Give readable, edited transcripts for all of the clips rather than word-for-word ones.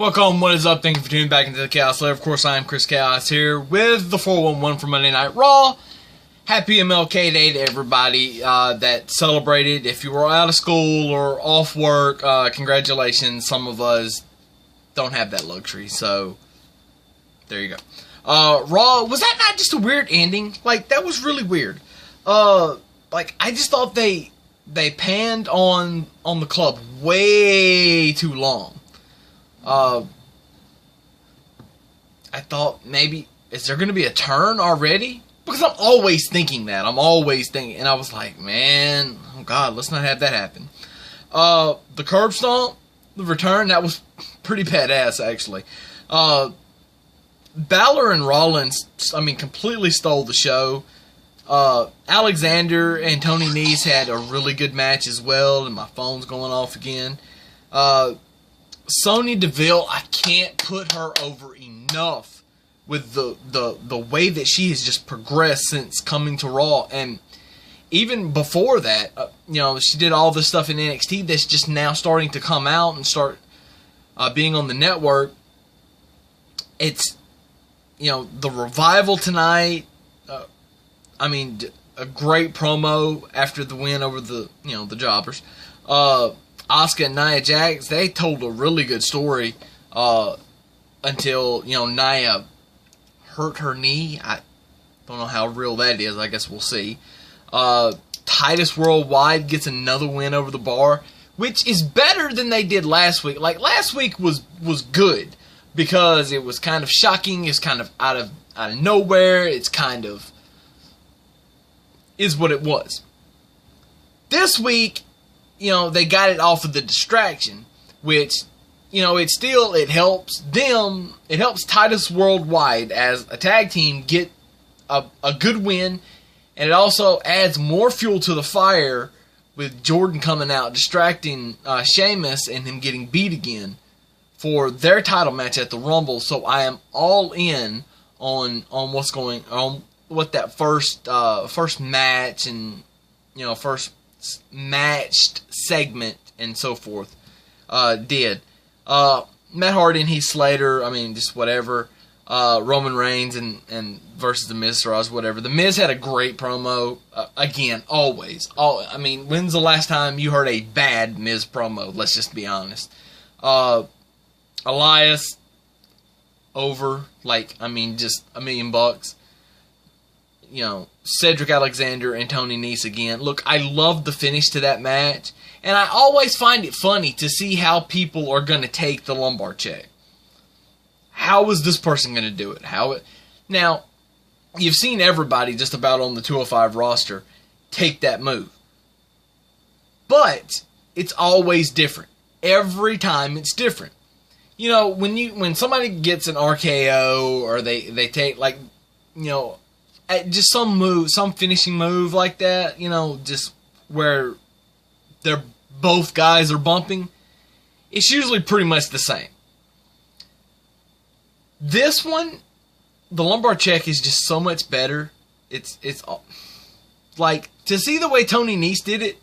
Welcome, what is up? Thank you for tuning back into the Chaos Lair. Of course, I am Chris Chaos here with the 411 for Monday Night Raw. Happy MLK Day to everybody that celebrated. If you were out of school or off work, congratulations. Some of us don't have that luxury, so there you go. Raw, was that not just a weird ending? Like, that was really weird. Like, I just thought they panned on the club way too long. I thought maybe, is there going to be a turn already? Because I'm always thinking that. And I was like, man, oh God, let's not have that happen. The curb stomp, the return, that was pretty badass, actually. Balor and Rollins, completely stole the show. Alexander and Tony Nese had a really good match as well, and my phone's going off again. Sonya Deville, I can't put her over enough with the way that she has just progressed since coming to Raw. And even before that, she did all this stuff in NXT that's just now starting to come out and start being on the network. It's, the revival tonight. A great promo after the win over the jobbers. Asuka and Nia Jax, they told a really good story until, Nia hurt her knee. I don't know how real that is. I guess we'll see. Titus Worldwide gets another win over the Bar, which is better than they did last week. Like, last week was good because it was kind of shocking. It's kind of out of nowhere. It's kind of is what it was. This week, they got it off of the distraction, which, it helps them, it helps Titus Worldwide as a tag team get a good win, and it also adds more fuel to the fire with Jordan coming out, distracting Sheamus and him getting beat again for their title match at the Rumble. So I am all in on what's going on, what that first match and, first matched segment and so forth did. Matt Hardy and Heath Slater, just whatever. Roman Reigns and versus The Miz, whatever. The Miz had a great promo. Again, always. When's the last time you heard a bad Miz promo? Let's just be honest. Elias, over, just $1 million. Cedric Alexander and Tony Nese again. Look, I love the finish to that match, and I always find it funny to see how people are going to take the lumbar check. How is this person going to do it? Now, you've seen everybody just about on the 205 roster take that move. But it's always different. Every time it's different. When somebody gets an RKO or they take, just some move, some finishing move like that, just where both guys are bumping, it's usually pretty much the same. This one, the lumbar check is just so much better. It's like, to see the way Tony Nese did it,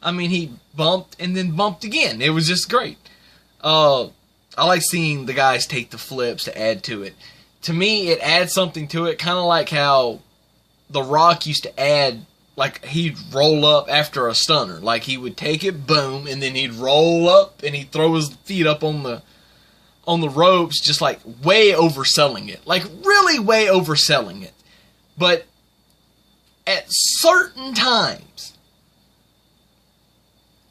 he bumped and then bumped again. It was just great. I like seeing the guys take the flips to add to it. To me, it adds something to it, kind of like how The Rock used to add, he'd roll up after a stunner. He would take it, boom, and then he'd roll up, and he'd throw his feet up on the ropes, just, way overselling it. Really way overselling it. But at certain times,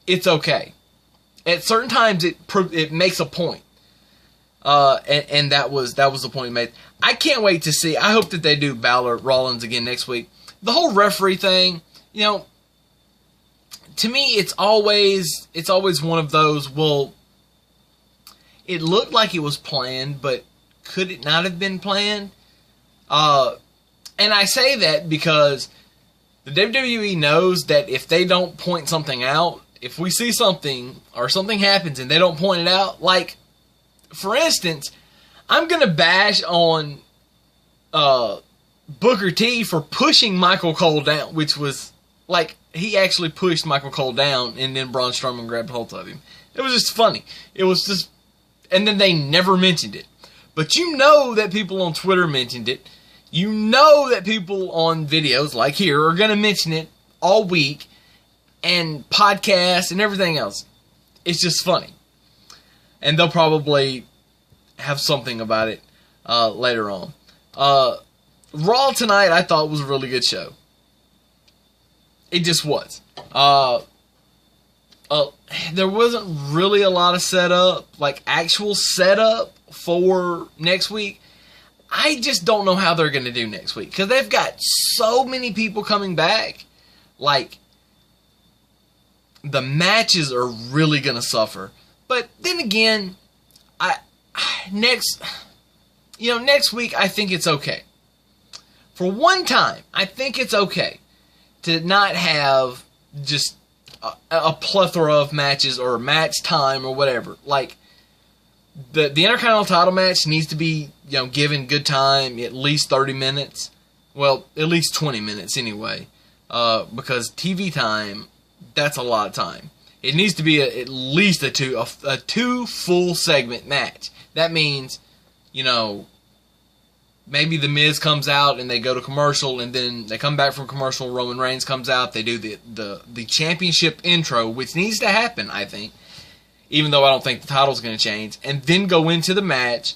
it's okay. At certain times, it makes a point. And that was the point he made. I can't wait to see. I hope that they do Balor Rollins again next week. The whole referee thing, to me, it's always one of those. Well, it looked like it was planned, but could it not have been planned? And I say that because the WWE knows that if they don't point something out, if we see something or something happens and they don't point it out, for instance, I'm going to bash on Booker T for pushing Michael Cole down, which was, he actually pushed Michael Cole down, and then Braun Strowman grabbed hold of him. It was just funny. It was just And then they never mentioned it. But you know that people on Twitter mentioned it. You know that people on videos like here are going to mention it all week. And podcasts and everything else. It's just funny. And they'll probably have something about it later on. Raw tonight I thought was a really good show. It just was. There wasn't really a lot of setup, like actual setup for next week. I just don't know how they're going to do next week. Because they've got so many people coming back. Like, the matches are really going to suffer. But then again, next week I think it's okay. For one time, I think it's okay to not have just a plethora of matches or match time or whatever. Like, the Intercontinental title match needs to be, given good time, at least 30 minutes. Well, at least 20 minutes anyway. Because TV time, that's a lot of time. It needs to be at least a two full segment match. That means, maybe The Miz comes out and they go to commercial, and then they come back from commercial. Roman Reigns comes out. They do the championship intro, which needs to happen, I think, even though I don't think the title's going to change, and then go into the match,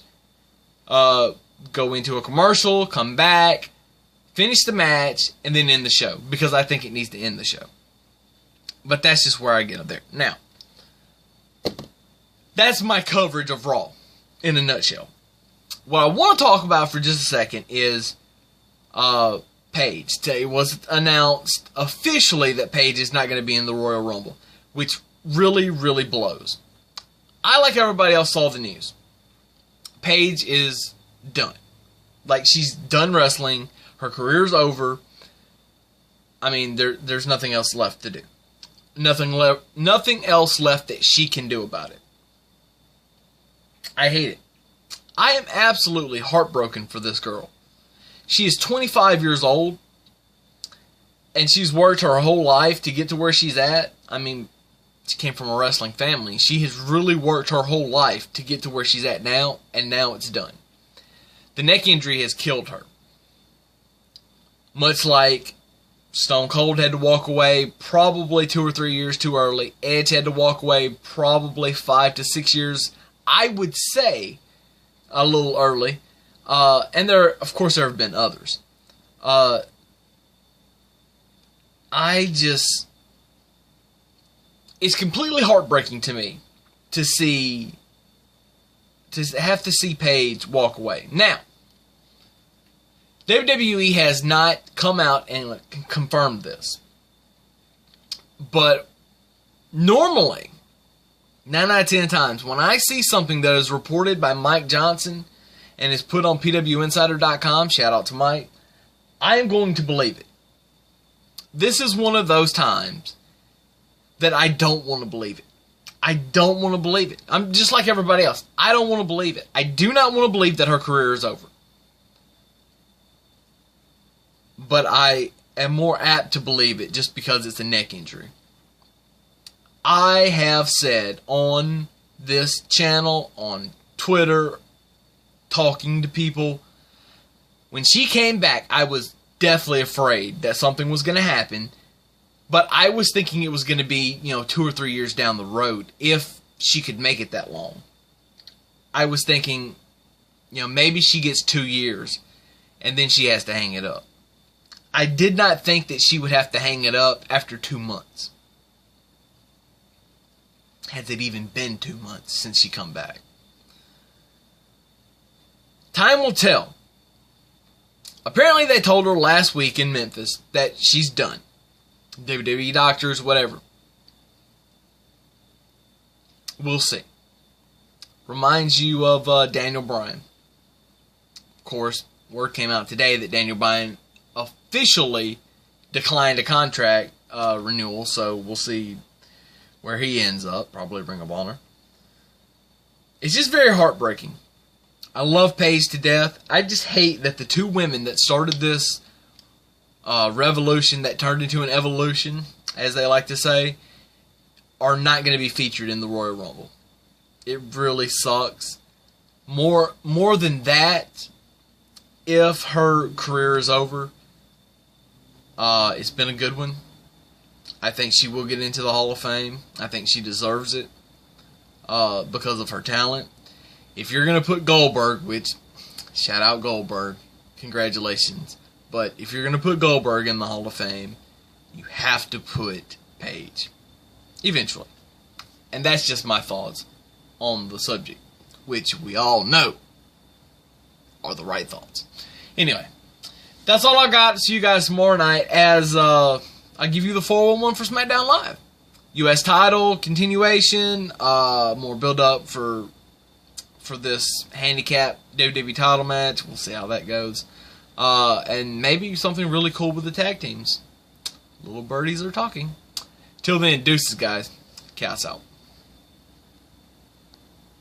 go into a commercial, come back, finish the match, and then end the show, because I think it needs to end the show. But that's just where I get up there. Now, that's my coverage of Raw in a nutshell. What I want to talk about for just a second is Paige. It was announced officially that Paige is not going to be in the Royal Rumble, which really, really blows. I, like everybody else, saw the news. Paige is done. Like, she's done wrestling. Her career's over. I mean, there's nothing else left to do. Nothing else left that she can do about it. I hate it. I am absolutely heartbroken for this girl. She is 25 years old, and she's worked her whole life to get to where she's at. I mean, she came from a wrestling family. She has really worked her whole life to get to where she's at now, and now it's done. The neck injury has killed her. Much like Stone Cold had to walk away probably 2 or 3 years too early. Edge had to walk away probably 5 to 6 years, I would say, a little early. And of course, there have been others. It's completely heartbreaking to me to have to see Paige walk away. Now, WWE has not come out and confirmed this. But normally, 9 out of 10 times, when I see something that is reported by Mike Johnson and is put on PWInsider.com, shout out to Mike, I am going to believe it. This is one of those times that I don't want to believe it. I don't want to believe it. I'm just like everybody else. I don't want to believe it. I do not want to believe that her career is over. But I am more apt to believe it just because it's a neck injury. I have said on this channel, on Twitter, talking to people, when she came back, I was deathly afraid that something was going to happen. But I was thinking it was going to be, 2 or 3 years down the road, if she could make it that long. I was thinking, maybe she gets 2 years, and then she has to hang it up. I did not think that she would have to hang it up after 2 months. Has it even been 2 months since she come back? Time will tell. Apparently they told her last week in Memphis that she's done. WWE doctors, whatever. We'll see. Reminds you of Daniel Bryan. Of course, word came out today that Daniel Bryan officially declined a contract renewal, so we'll see where he ends up. Probably Ring of Honor. It's just very heartbreaking. I love Paige to death. I just hate that the two women that started this revolution that turned into an evolution, as they like to say, are not going to be featured in the Royal Rumble. It really sucks. More than that, if her career is over, it's been a good one. I think she will get into the Hall of Fame. I think she deserves it because of her talent. If you're going to put Goldberg, which, shout out Goldberg, congratulations. But if you're going to put Goldberg in the Hall of Fame, you have to put Paige. Eventually. And that's just my thoughts on the subject, which we all know are the right thoughts. Anyway, that's all I got. See you guys tomorrow night as I give you the 411 for SmackDown Live. U.S. title, continuation, more build-up for this handicap WWE title match. We'll see how that goes. And maybe something really cool with the tag teams. Little birdies are talking. Till then, deuces, guys. Chaos out.